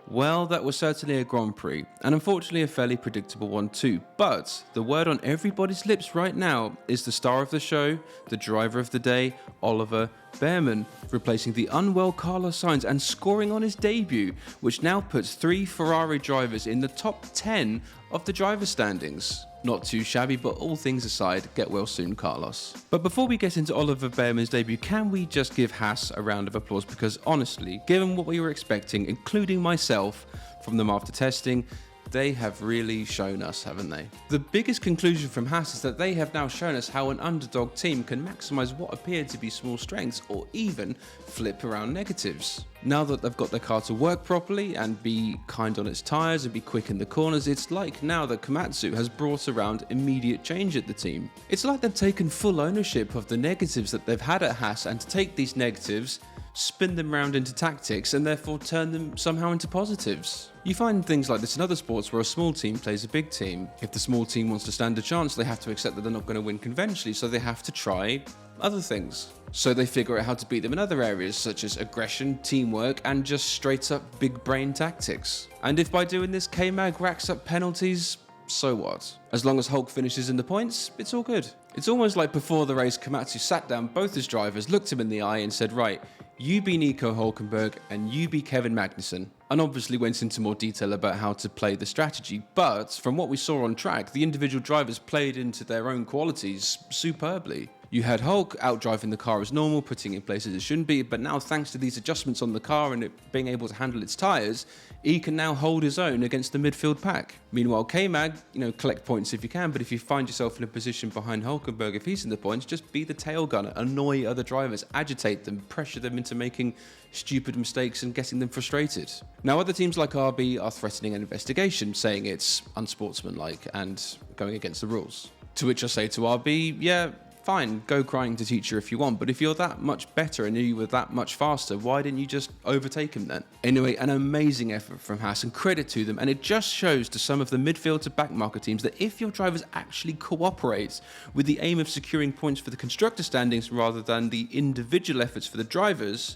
Well, that was certainly a Grand Prix, and unfortunately a fairly predictable one too, but the word on everybody's lips right now is the star of the show, the driver of the day, Oliver Bearman, replacing the unwell Carlos Sainz and scoring on his debut, which now puts 3 Ferrari drivers in the top 10 of the driver standings. Not too shabby, but all things aside, get well soon, Carlos. But before we get into Oliver Bearman's debut, can we just give Haas a round of applause? Because honestly, given what we were expecting, including myself, from them after testing, they have really shown us, haven't they? The biggest conclusion from Haas is that they have now shown us how an underdog team can maximise what appear to be small strengths or even flip around negatives. Now that they've got their car to work properly and be kind on its tyres and be quick in the corners, it's like now that Komatsu has brought around immediate change at the team. It's like they've taken full ownership of the negatives that they've had at Haas and to take these negatives, spin them round into tactics and therefore turn them somehow into positives. You find things like this in other sports where a small team plays a big team. If the small team wants to stand a chance, they have to accept that they're not going to win conventionally, so they have to try other things. So they figure out how to beat them in other areas such as aggression, teamwork, and just straight up big brain tactics. And if by doing this K-Mag racks up penalties, so what? As long as Hulk finishes in the points, it's all good. It's almost like before the race, Komatsu sat down both his drivers, looked him in the eye and said, right, you be Nico Hülkenberg and you be Kevin Magnussen. And obviously went into more detail about how to play the strategy, but from what we saw on track, the individual drivers played into their own qualities superbly. You had Hulk outdriving the car as normal, putting it in places it shouldn't be, but now thanks to these adjustments on the car and it being able to handle its tyres, he can now hold his own against the midfield pack. Meanwhile, K-Mag, collect points if you can, but if you find yourself in a position behind Hülkenberg, if he's in the points, just be the tail gunner, annoy other drivers, agitate them, pressure them into making stupid mistakes and getting them frustrated. Now, other teams like RB are threatening an investigation, saying it's unsportsmanlike and going against the rules. To which I say to RB, yeah, fine, go crying to teacher if you want, but if you're that much better and you were that much faster, why didn't you just overtake him then? Anyway, an amazing effort from Haas and credit to them, and it just shows to some of the midfield to back marker teams that if your drivers actually cooperate with the aim of securing points for the constructor standings rather than the individual efforts for the drivers,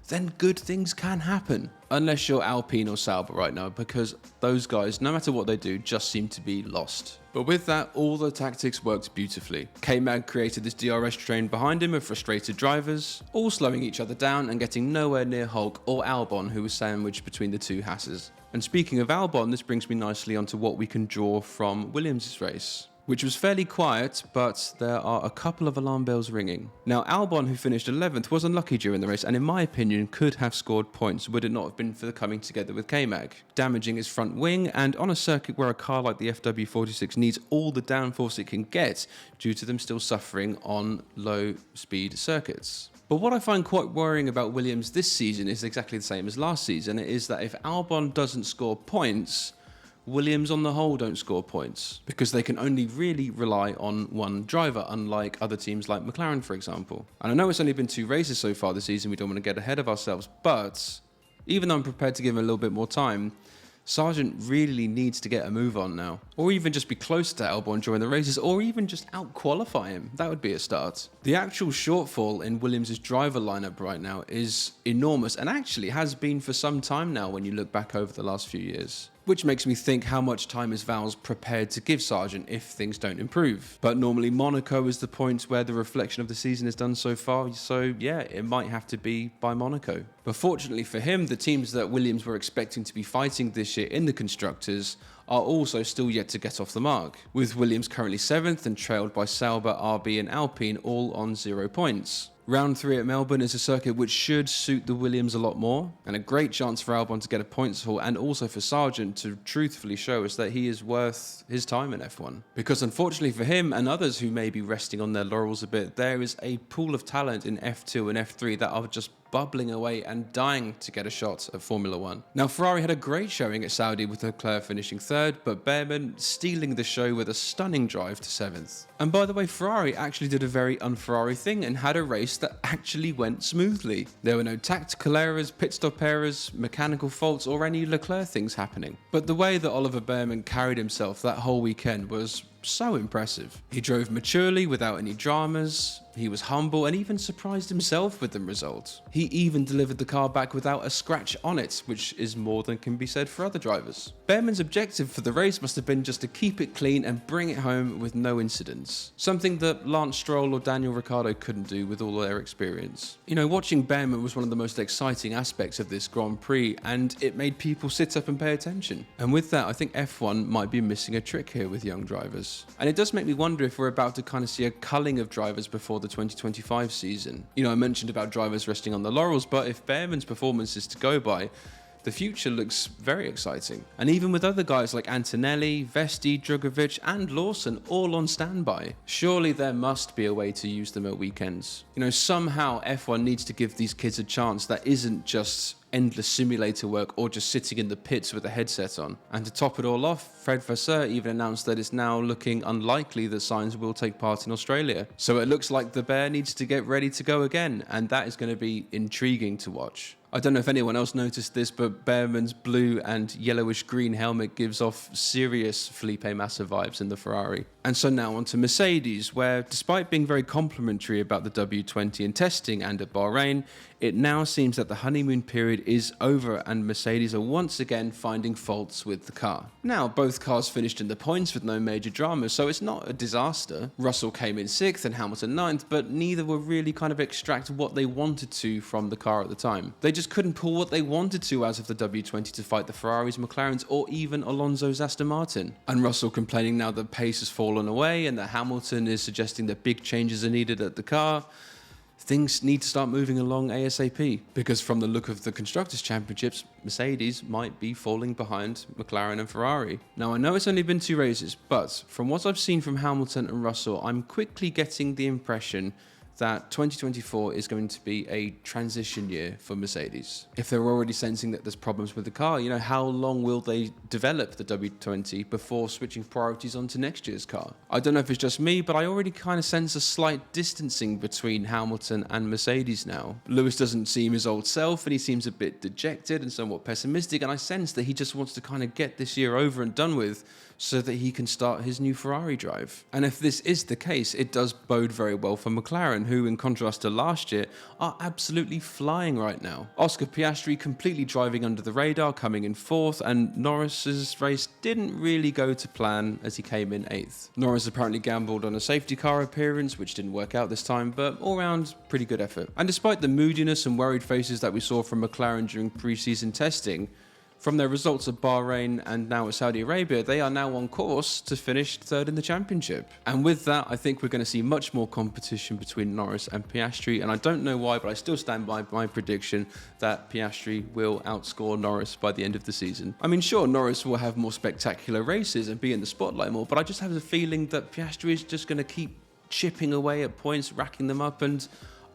then good things can happen. Unless you're Alpine or Sauber right now, because those guys, no matter what they do, just seem to be lost. But with that, all the tactics worked beautifully. K-Mag created this DRS train behind him of frustrated drivers, all slowing each other down and getting nowhere near Hulk or Albon, who was sandwiched between the two Hasses. And speaking of Albon, this brings me nicely onto what we can draw from Williams' race, which was fairly quiet, but there are a couple of alarm bells ringing. Now, Albon, who finished 11th, was unlucky during the race and in my opinion could have scored points would it not have been for the coming together with K-Mag, damaging his front wing, and on a circuit where a car like the FW46 needs all the downforce it can get due to them still suffering on low speed circuits. But what I find quite worrying about Williams this season is exactly the same as last season. It is that if Albon doesn't score points, Williams on the whole don't score points because they can only really rely on one driver, unlike other teams like McLaren, for example. And I know it's only been 2 races so far this season, we don't want to get ahead of ourselves, but even though I'm prepared to give him a little bit more time, Sargent really needs to get a move on now, or even just be close to Albon during the races, or even just out-qualify him. That would be a start. The actual shortfall in Williams' driver lineup right now is enormous, and actually has been for some time now when you look back over the last few years. Which makes me think how much time is Val's prepared to give Sargent if things don't improve. But normally Monaco is the point where the reflection of the season is done so far, so yeah, it might have to be by Monaco. But fortunately for him, the teams that Williams were expecting to be fighting this year in the Constructors are also still yet to get off the mark, with Williams currently 7th and trailed by Sauber, RB and Alpine all on 0 points. Round 3 at Melbourne is a circuit which should suit the Williams a lot more, and a great chance for Albon to get a points haul and also for Sargent to truthfully show us that he is worth his time in F1. Because unfortunately for him and others who may be resting on their laurels a bit, there is a pool of talent in F2 and F3 that are just bubbling away and dying to get a shot at Formula 1. Now, Ferrari had a great showing at Saudi with Leclerc finishing 3rd, but Bearman stealing the show with a stunning drive to 7th. And by the way, Ferrari actually did a very un-Ferrari thing and had a race that actually went smoothly. There were no tactical errors, pit stop errors, mechanical faults, or any Leclerc things happening. But the way that Oliver Bearman carried himself that whole weekend was so impressive. He drove maturely without any dramas, he was humble and even surprised himself with the result. He even delivered the car back without a scratch on it, which is more than can be said for other drivers. Behrman's objective for the race must have been just to keep it clean and bring it home with no incidents. Something that Lance Stroll or Daniel Ricciardo couldn't do with all their experience. You know, watching Behrman was one of the most exciting aspects of this Grand Prix, and it made people sit up and pay attention. And with that, I think F1 might be missing a trick here with young drivers. And it does make me wonder if we're about to kind of see a culling of drivers before the 2025 season. You know, I mentioned about drivers resting on the laurels, but if Behrman's performance is to go by, the future looks very exciting. And even with other guys like Antonelli, Vesti, Drugovic and Lawson all on standby, surely there must be a way to use them at weekends. You know, somehow F1 needs to give these kids a chance that isn't just endless simulator work or just sitting in the pits with a headset on. And to top it all off, Fred Vasseur even announced that it's now looking unlikely that Sainz will take part in Australia. So it looks like the Bear needs to get ready to go again, and that is going to be intriguing to watch. I don't know if anyone else noticed this, but Behrman's blue and yellowish green helmet gives off serious Felipe Massa vibes in the Ferrari. And so now on to Mercedes, where despite being very complimentary about the W20 in testing and at Bahrain, it now seems that the honeymoon period is over and Mercedes are once again finding faults with the car. Now, both cars finished in the points with no major dramas, so it's not a disaster. Russell came in 6th and Hamilton 9th, but neither were really kind of extract what they wanted to from the car at the time. They just couldn't pull what they wanted to out of the W20 to fight the Ferraris, McLarens, or even Alonso's Aston Martin. And Russell complaining now that pace has fallen away and that Hamilton is suggesting that big changes are needed at the car. Things need to start moving along ASAP, because from the look of the Constructors' Championships, Mercedes might be falling behind McLaren and Ferrari. Now, I know it's only been 2 races, but from what I've seen from Hamilton and Russell, I'm quickly getting the impression that 2024 is going to be a transition year for Mercedes. If they're already sensing that there's problems with the car, you know, how long will they develop the W20 before switching priorities onto next year's car? I don't know if it's just me, but I already kind of sense a slight distancing between Hamilton and Mercedes now. Lewis doesn't seem his old self, and he seems a bit dejected and somewhat pessimistic, and I sense that he just wants to kind of get this year over and done with so that he can start his new Ferrari drive. And if this is the case, it does bode very well for McLaren, who, in contrast to last year, are absolutely flying right now. Oscar Piastri completely driving under the radar, coming in 4th, and Norris's race didn't really go to plan as he came in 8th. Norris apparently gambled on a safety car appearance, which didn't work out this time, but all round, pretty good effort. And despite the moodiness and worried faces that we saw from McLaren during pre-season testing, from their results at Bahrain and now at Saudi Arabia, they are now on course to finish 3rd in the championship. And with that, I think we're going to see much more competition between Norris and Piastri, and I don't know why, but I still stand by my prediction that Piastri will outscore Norris by the end of the season. I mean, sure, Norris will have more spectacular races and be in the spotlight more, but I just have a feeling that Piastri is just going to keep chipping away at points, racking them up, and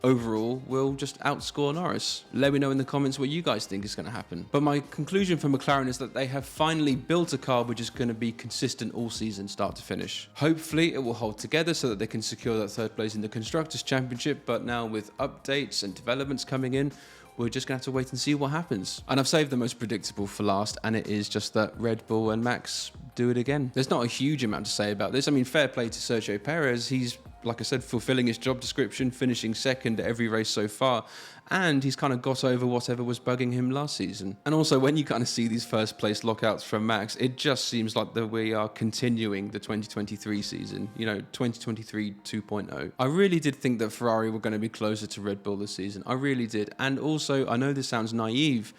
overall will just outscore Norris. Let me know in the comments what you guys think is going to happen. But my conclusion for McLaren is that they have finally built a car which is going to be consistent all season, start to finish. Hopefully it will hold together so that they can secure that 3rd place in the Constructors' Championship, but now with updates and developments coming in, we're just going to have to wait and see what happens. And I've saved the most predictable for last, and it is just that Red Bull and Max do it again. There's not a huge amount to say about this. I mean, fair play to Sergio Perez. He's, like I said, fulfilling his job description, finishing 2nd at every race so far, and he's kind of got over whatever was bugging him last season. And also, when you kind of see these first place lockouts from Max, it just seems like that we are continuing the 2023 season, you know, 2023 2.0. I really did think that Ferrari were going to be closer to Red Bull this season. I really did. And also, I know this sounds naive,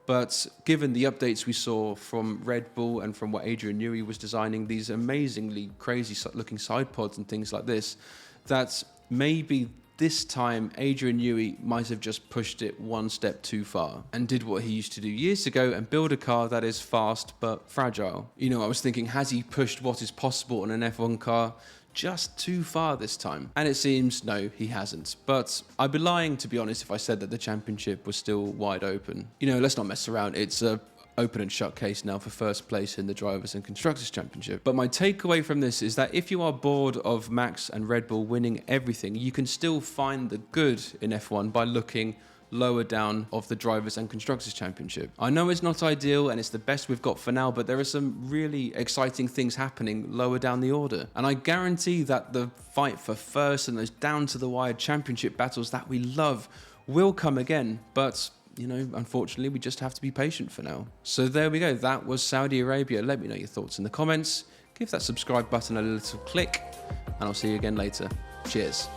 but given the updates we saw from Red Bull and from what Adrian Newey was designing, these amazingly crazy looking side pods and things like this, that maybe this time Adrian Newey might have just pushed it one step too far and did what he used to do years ago and build a car that is fast but fragile. You know, I was thinking, has he pushed what is possible on an F1 car just too far this time? And it seems no, he hasn't. But I'd be lying, to be honest, if I said that the championship was still wide open. You know, let's not mess around. It's a open and shut case now for 1st place in the Drivers' and Constructors' Championship. But my takeaway from this is that if you are bored of Max and Red Bull winning everything, you can still find the good in F1 by looking lower down of the Drivers' and Constructors' Championship. I know it's not ideal and it's the best we've got for now, but there are some really exciting things happening lower down the order. And I guarantee that the fight for first and those down-to-the-wire championship battles that we love will come again, but you know, unfortunately, we just have to be patient for now. So there we go. That was Saudi Arabia. Let me know your thoughts in the comments. Give that subscribe button a little click, and I'll see you again later. Cheers.